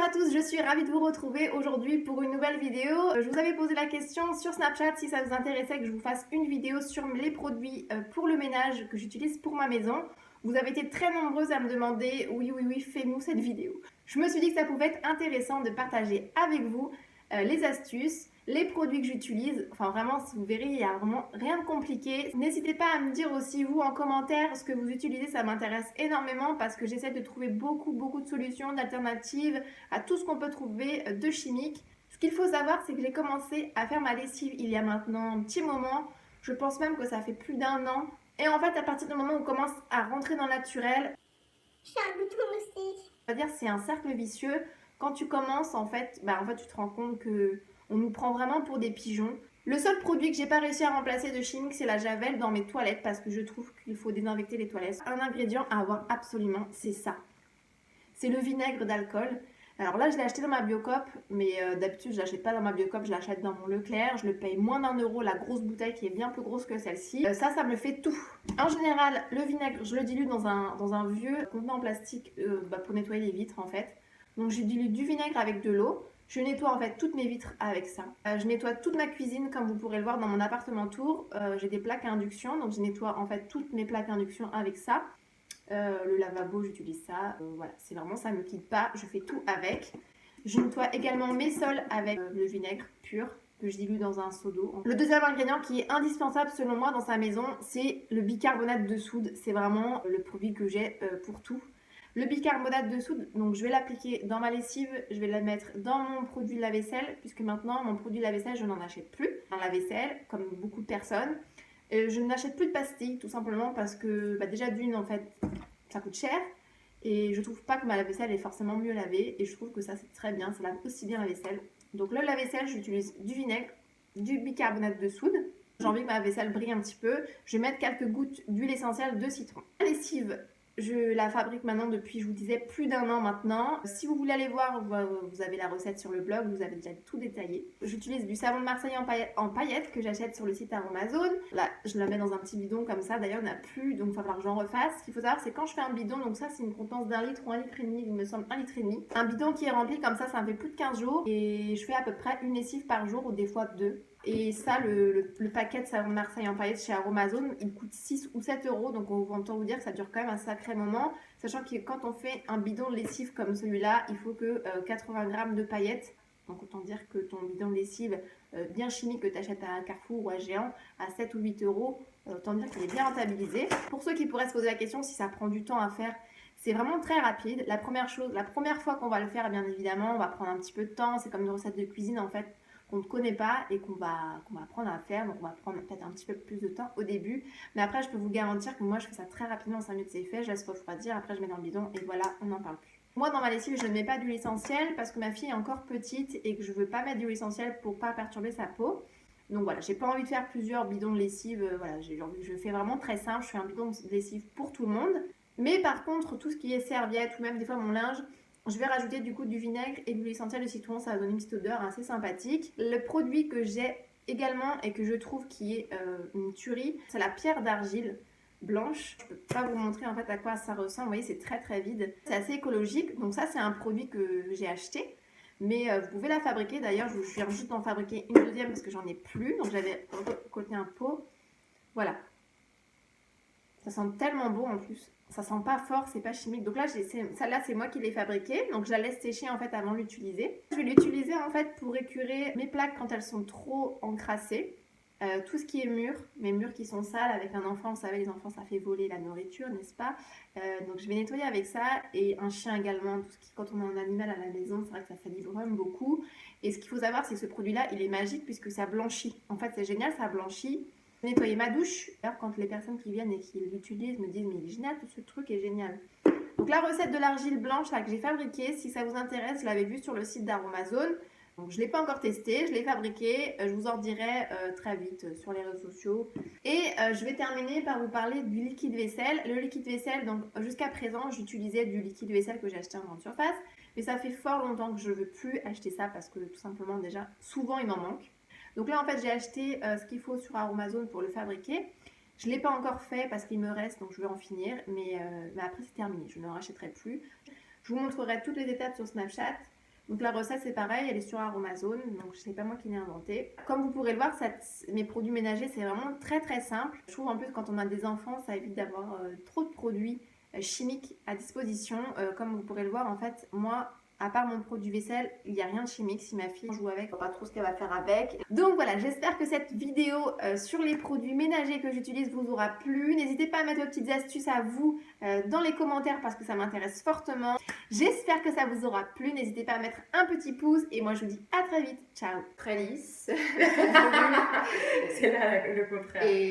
Bonjour à tous, je suis ravie de vous retrouver aujourd'hui pour une nouvelle vidéo. Je vous avais posé la question sur Snapchat si ça vous intéressait que je vous fasse une vidéo sur les produits pour le ménage que j'utilise pour ma maison. Vous avez été très nombreuses à me demander oui, fais-nous cette vidéo. Je me suis dit que ça pouvait être intéressant de partager avec vous les astuces, les produits que j'utilise. Enfin vraiment, si vous verrez, il n'y a vraiment rien de compliqué. N'hésitez pas à me dire aussi vous en commentaire ce que vous utilisez, ça m'intéresse énormément parce que j'essaie de trouver beaucoup de solutions, d'alternatives à tout ce qu'on peut trouver de chimique. Ce qu'il faut savoir, c'est que j'ai commencé à faire ma lessive il y a maintenant un petit moment. Je pense même que ça fait plus d'1 an. Et en fait, à partir du moment où on commence à rentrer dans le naturel, Je suis un bouton moustique. on va dire c'est un cercle vicieux. Quand tu commences, en fait, tu te rends compte que on nous prend vraiment pour des pigeons. Le seul produit que j'ai pas réussi à remplacer de chimique, c'est la javel dans mes toilettes parce que je trouve qu'il faut désinfecter les toilettes. Un ingrédient à avoir absolument, c'est ça. C'est le vinaigre d'alcool. Alors là, je l'ai acheté dans ma Biocoop, mais d'habitude, je l'achète pas dans ma Biocoop, je l'achète dans mon Leclerc. Je le paye moins d'1 € la grosse bouteille qui est bien plus grosse que celle-ci. Ça me fait tout. En général, le vinaigre, je le dilue dans un vieux contenant en plastique pour nettoyer les vitres en fait. Donc je dilue du vinaigre avec de l'eau. Je nettoie en fait toutes mes vitres avec ça. Je nettoie toute ma cuisine comme vous pourrez le voir dans mon appartement tour. J'ai des plaques à induction, donc je nettoie en fait toutes mes plaques à induction avec ça. Le lavabo, j'utilise ça. Voilà, c'est vraiment ça, ne me quitte pas. Je fais tout avec. Je nettoie également mes sols avec le vinaigre pur que je dilue dans un seau d'eau. Le deuxième ingrédient qui est indispensable selon moi dans sa maison, c'est le bicarbonate de soude. C'est vraiment le produit que j'ai pour tout. Le bicarbonate de soude, donc je vais l'appliquer dans ma lessive, je vais la mettre dans mon produit de lave-vaisselle, puisque maintenant mon produit de lave-vaisselle, je n'en achète plus dans la vaisselle, comme beaucoup de personnes. Je n'achète plus de pastilles, tout simplement parce que déjà d'une, en fait, ça coûte cher. Et je trouve pas que ma lave-vaisselle est forcément mieux lavée. Et je trouve que ça, c'est très bien, ça lave aussi bien la vaisselle. Donc le lave-vaisselle, j'utilise du vinaigre, du bicarbonate de soude. J'ai envie que ma vaisselle brille un petit peu. Je vais mettre quelques gouttes d'huile essentielle de citron. La lessive, je la fabrique maintenant depuis, je vous disais, plus d'1 an maintenant. Si vous voulez aller voir, vous avez la recette sur le blog, vous avez déjà tout détaillé. J'utilise du savon de Marseille en paillettes que j'achète sur le site Aromazone. Là, je la mets dans un petit bidon comme ça. D'ailleurs, il n'y en a plus, donc il va falloir que j'en refasse. Ce qu'il faut savoir, c'est quand je fais un bidon, donc ça, c'est une contenance d'1 litre ou 1 litre et demi, il me semble 1 litre et demi. Un bidon qui est rempli comme ça me fait plus de 15 jours. Et je fais à peu près une lessive par jour ou des fois 2. Et ça, le paquet de savon de Marseille en paillettes chez Aromazone, il coûte 6 ou 7 €. Donc autant vous dire que ça dure quand même un sacré moment. Sachant que quand on fait un bidon de lessive comme celui-là, il faut que 80 grammes de paillettes. Donc autant dire que ton bidon de lessive bien chimique que tu achètes à Carrefour ou à Géant à 7 ou 8 €, autant dire qu'il est bien rentabilisé. Pour ceux qui pourraient se poser la question si ça prend du temps à faire, c'est vraiment très rapide. La première fois qu'on va le faire, bien évidemment, on va prendre un petit peu de temps. C'est comme une recette de cuisine en fait qu'on ne connaît pas et qu'on va apprendre à faire. Donc on va prendre peut-être un petit peu plus de temps au début. Mais après, je peux vous garantir que moi, je fais ça très rapidement, en 5 minutes c'est fait. Je laisse refroidir, après je mets dans le bidon et voilà, on n'en parle plus. Moi, dans ma lessive, je ne mets pas d'huile essentielle parce que ma fille est encore petite et que je ne veux pas mettre d'huile essentielle pour ne pas perturber sa peau. Donc voilà, j'ai pas envie de faire plusieurs bidons de lessive. Voilà, je fais vraiment très simple. Je fais un bidon de lessive pour tout le monde. Mais par contre, tout ce qui est serviette ou même des fois mon linge, je vais rajouter du coup du vinaigre et de l'huile essentielle de citron, ça va donner une petite odeur assez sympathique. Le produit que j'ai également et que je trouve qui est une tuerie, c'est la pierre d'argile blanche. Je peux pas vous montrer en fait à quoi ça ressemble, vous voyez c'est très vide. C'est assez écologique, donc ça c'est un produit que j'ai acheté. Mais vous pouvez la fabriquer, d'ailleurs je viens juste d'en fabriquer une deuxième parce que j'en ai plus, donc j'avais recoté un pot. Voilà, ça sent tellement bon en plus. Ça sent pas fort, c'est pas chimique. Donc là, celle-là, c'est moi qui l'ai fabriquée. Donc je la laisse sécher en fait avant de l'utiliser. Je vais l'utiliser en fait pour écurer mes plaques quand elles sont trop encrassées. Tout ce qui est mûr, mes murs qui sont sales avec un enfant, vous savez, les enfants ça fait voler la nourriture, n'est-ce pas? Donc je vais nettoyer avec ça et un chien également. Tout ce qui, quand on a un animal à la maison, c'est vrai que ça salit vraiment beaucoup. Et ce qu'il faut savoir, c'est que ce produit-là, il est magique puisque ça blanchit. En fait, c'est génial, ça blanchit. Nettoyer ma douche. Alors quand les personnes qui viennent et qui l'utilisent me disent mais il est génial, tout ce truc est génial. Donc la recette de l'argile blanche là, que j'ai fabriquée, si ça vous intéresse, je l'avais vue sur le site d'Aromazone. Donc je ne l'ai pas encore testé, je l'ai fabriqué, je vous en dirai très vite sur les réseaux sociaux. Et je vais terminer par vous parler du liquide vaisselle. Le liquide vaisselle, donc jusqu'à présent j'utilisais du liquide vaisselle que j'ai acheté en grande surface. Mais ça fait fort longtemps que je ne veux plus acheter ça parce que tout simplement déjà souvent il m'en manque. Donc là en fait j'ai acheté ce qu'il faut sur Aromazone pour le fabriquer. Je ne l'ai pas encore fait parce qu'il me reste donc je vais en finir. Mais après c'est terminé, je ne rachèterai plus. Je vous montrerai toutes les étapes sur Snapchat. Donc la recette c'est pareil, elle est sur Aromazone, donc c'est pas moi qui l'ai inventée. Comme vous pourrez le voir, mes produits ménagers c'est vraiment très très simple. Je trouve en plus quand on a des enfants, ça évite d'avoir trop de produits chimiques à disposition. Comme vous pourrez le voir, en fait, moi, à part mon produit vaisselle, il n'y a rien de chimique. Si ma fille joue avec, je ne sais pas trop ce qu'elle va faire avec. Donc voilà, j'espère que cette vidéo sur les produits ménagers que j'utilise vous aura plu. N'hésitez pas à mettre vos petites astuces à vous dans les commentaires parce que ça m'intéresse fortement. J'espère que ça vous aura plu. N'hésitez pas à mettre un petit pouce et moi je vous dis à très vite. Ciao. Très lisse. C'est là le contraire. Et